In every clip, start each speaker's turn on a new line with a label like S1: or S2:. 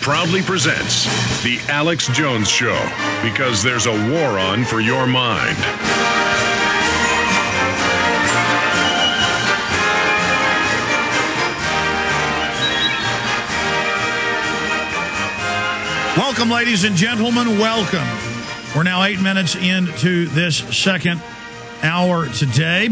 S1: proudly presents The Alex Jones Show, because there's a war on for your mind.
S2: Welcome, ladies and gentlemen. Welcome. We're now 8 minutes into this second hour today.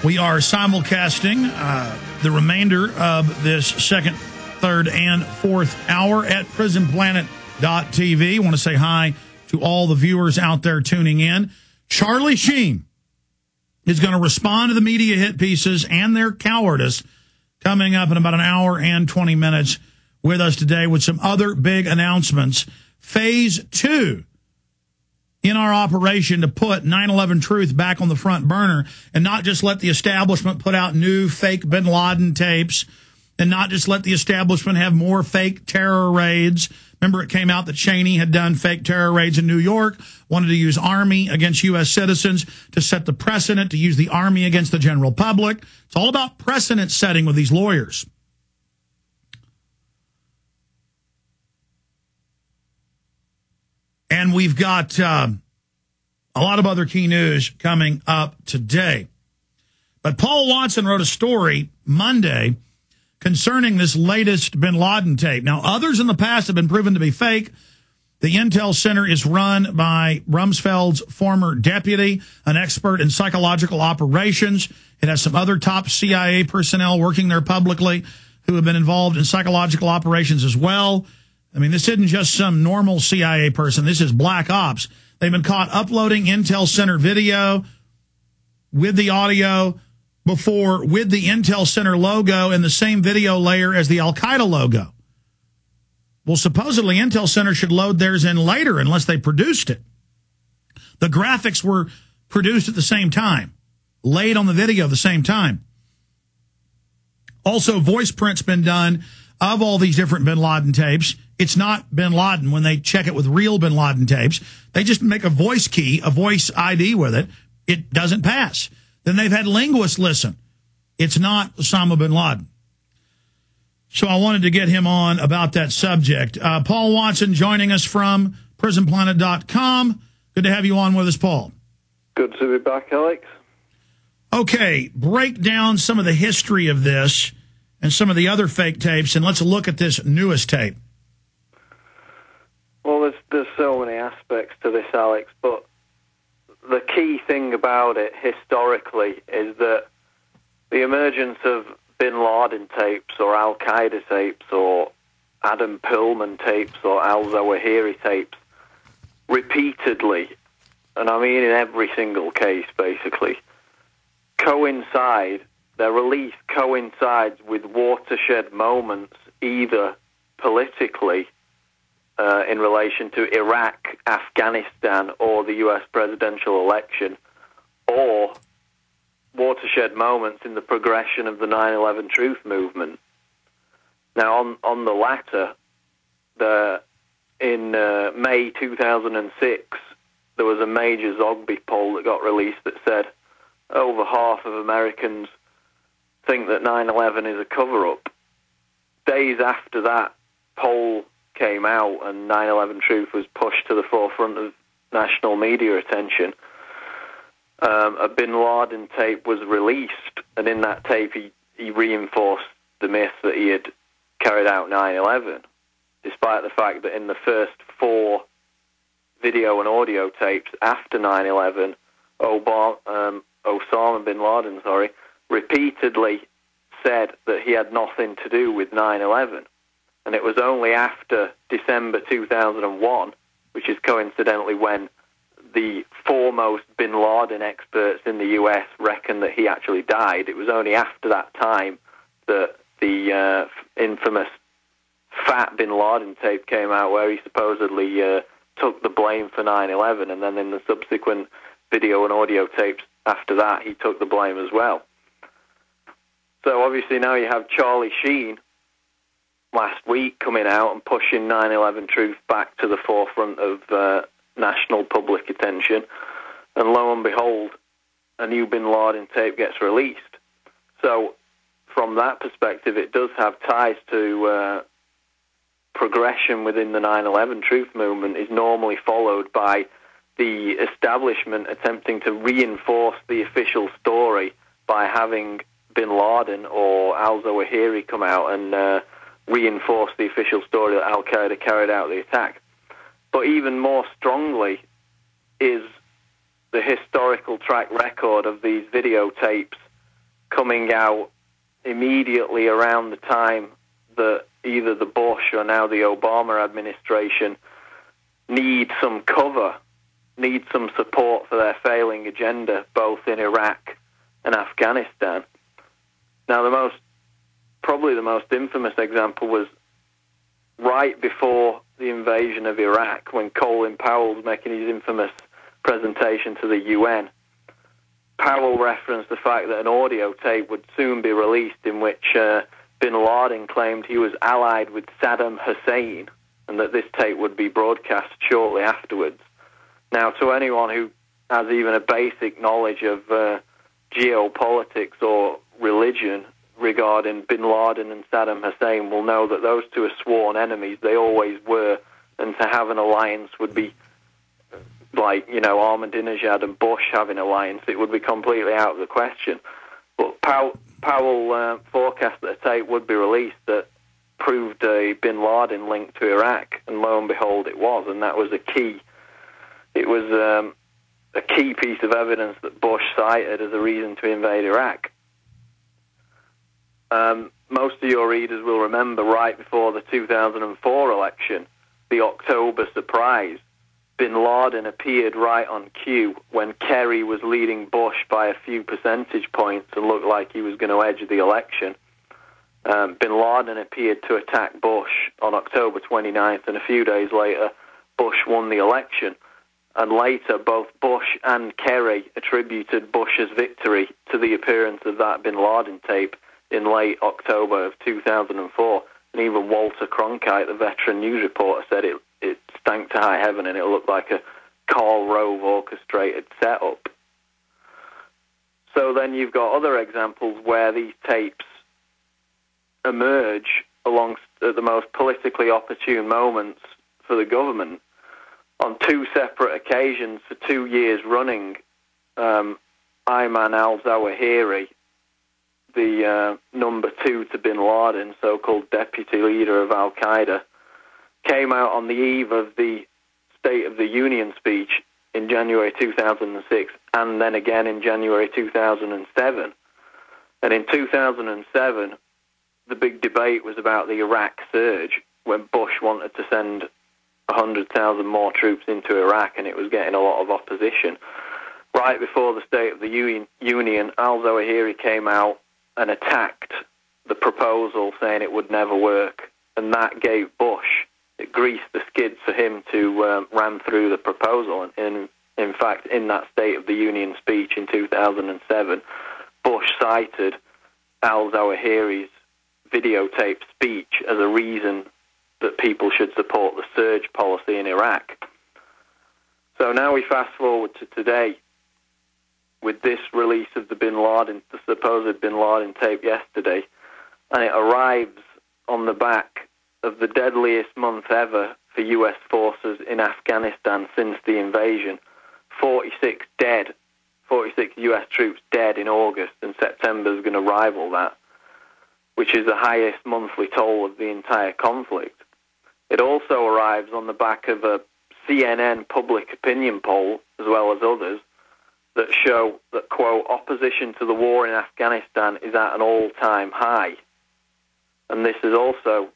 S2: We are simulcasting the remainder of this second, third, and fourth hour at prisonplanet.tv. I want to say hi to all the viewers out there tuning in. Charlie Sheen is going to respond to the media hit pieces and their cowardice coming up in about an hour and 20 minutes with us today with some other big announcements. Phase 2 in our operation to put 9/11 truth back on the front burner and not just let the establishment put out new fake bin Laden tapes and not just let the establishment have more fake terror raids. Remember, it came out that Sheen had done fake terror raids in New York, wanted to use Army against U.S. citizens to set the precedent, to use the Army against the general public. It's all about precedent setting with these lawyers. And we've got a lot of other key news coming up today. But Paul Watson wrote a story Monday concerning this latest bin Laden tape. Now, others in the past have been proven to be fake. The Intel Center is run by Rumsfeld's former deputy, an expert in psychological operations. It has some other top CIA personnel working there publicly who have been involved in psychological operations as well. I mean, this isn't just some normal CIA person. This is black ops. They've been caught uploading Intel Center video with the audio before with the Intel Center logo in the same video layer as the Al-Qaeda logo. Well, supposedly Intel Center should load theirs in later unless they produced it. The graphics were produced at the same time, laid on the video at the same time. Also, voice print's been done of all these different bin Laden tapes. It's not bin Laden when they check it with real bin Laden tapes. They just make a voice key, a voice ID with it. It doesn't pass. Then they've had linguists listen. It's not Osama bin Laden. So I wanted to get him on about that subject. Paul Watson joining us from prisonplanet.com. Good to have you on with us, Paul.
S3: Good to be back, Alex.
S2: Okay, break down some of the history of this and some of the other fake tapes, and let's look at this newest tape.
S3: Well, there's so many aspects to this, Alex, but the key thing about it historically is that the emergence of bin Laden tapes or Al-Qaeda tapes or Adam Perlman tapes or al-Zawahiri tapes repeatedly, and I mean in every single case basically, their release coincides with watershed moments, either politically in relation to Iraq, Afghanistan, or the U.S. presidential election, or watershed moments in the progression of the 9/11 truth movement. Now, on the latter, in May 2006, there was a major Zogby poll that got released that said over half of Americans think that 9/11 is a cover-up. Days after that poll came out and 9/11 truth was pushed to the forefront of national media attention, a bin Laden tape was released, and in that tape he reinforced the myth that he had carried out 9/11, despite the fact that in the first 4 video and audio tapes after 9/11, Osama bin Laden, repeatedly said that he had nothing to do with 9/11. And it was only after December 2001, which is coincidentally when the foremost bin Laden experts in the U.S. reckon that he actually died. It was only after that time that the infamous Fat bin Laden tape came out where he supposedly took the blame for 9/11, and then in the subsequent video and audio tapes after that, he took the blame as well. So obviously now you have Charlie Sheen last week coming out and pushing 9/11 truth back to the forefront of national public attention, and lo and behold, a new bin Laden tape gets released. So from that perspective, it does have ties to progression within the 9/11 truth movement is normally followed by the establishment attempting to reinforce the official story by having bin Laden or al-Zawahiri come out and reinforce the official story that al-Qaeda carried out the attack. But even more strongly is the historical track record of these videotapes coming out immediately around the time that either the Bush or now the Obama administration need some cover, need some support for their failing agenda, both in Iraq and Afghanistan. Now, probably the most infamous example was right before the invasion of Iraq, when Colin Powell was making his infamous presentation to the UN. Powell referenced the fact that an audio tape would soon be released in which bin Laden claimed he was allied with Saddam Hussein, and that this tape would be broadcast shortly afterwards. Now, to anyone who has even a basic knowledge of geopolitics or religion regarding bin Laden and Saddam Hussein will know that those two are sworn enemies. They always were, and to have an alliance would be like, Ahmadinejad and Bush having an alliance. It would be completely out of the question. But Powell forecast that a tape would be released that proved a bin Laden link to Iraq, and lo and behold, it was, and that was a key. It was a key piece of evidence that Bush cited as a reason to invade Iraq. Most of your readers will remember right before the 2004 election, the October surprise. Bin Laden appeared right on cue when Kerry was leading Bush by a few percentage points and looked like he was going to edge the election. Bin Laden appeared to attack Bush on October 29th, and a few days later, Bush won the election. And later, both Bush and Kerry attributed Bush's victory to the appearance of that bin Laden tape in late October of 2004. And even Walter Cronkite, the veteran news reporter, said it stank to high heaven and it looked like a Karl Rove orchestrated setup. So then you've got other examples where these tapes emerge at the most politically opportune moments for the government. On two separate occasions for 2 years running, Ayman al-Zawahiri, the number two to bin Laden, so-called deputy leader of al-Qaeda, came out on the eve of the State of the Union speech in January 2006, and then again in January 2007. And in 2007, the big debate was about the Iraq surge, when Bush wanted to send 100,000 more troops into Iraq, and it was getting a lot of opposition. Right before the State of the Union, al-Zawahiri came out and attacked the proposal, saying it would never work, and that gave Bush, it greased the skids for him to ram through the proposal. And in fact, in that State of the Union speech in 2007, Bush cited al-Zawahiri's videotape speech as a reason that people should support the surge policy in Iraq. So now we fast forward to today with this release of the supposed bin Laden tape yesterday, and it arrives on the back of the deadliest month ever for U.S. forces in Afghanistan since the invasion. 46 dead, 46 U.S. troops dead in August, and September is going to rival that, which is the highest monthly toll of the entire conflict. It also arrives on the back of a CNN public opinion poll, as well as others, that show that, quote, opposition to the war in Afghanistan is at an all-time high. And this is also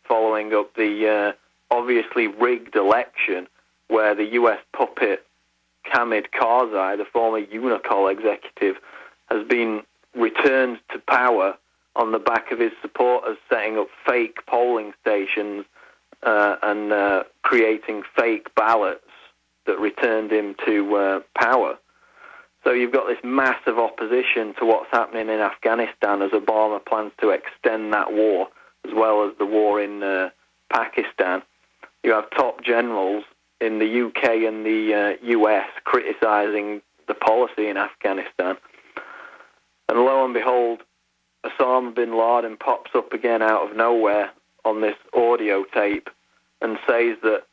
S3: following up the obviously rigged election where the U.S. puppet Hamid Karzai, the former Unicol executive, has been returned to power on the back of his supporters setting up fake polling stations and creating fake ballots that returned him to power. So you've got this massive opposition to what's happening in Afghanistan as Obama plans to extend that war, as well as the war in Pakistan. You have top generals in the UK and the US criticizing the policy in Afghanistan. And lo and behold, Osama bin Laden pops up again out of nowhere on this audio tape and says that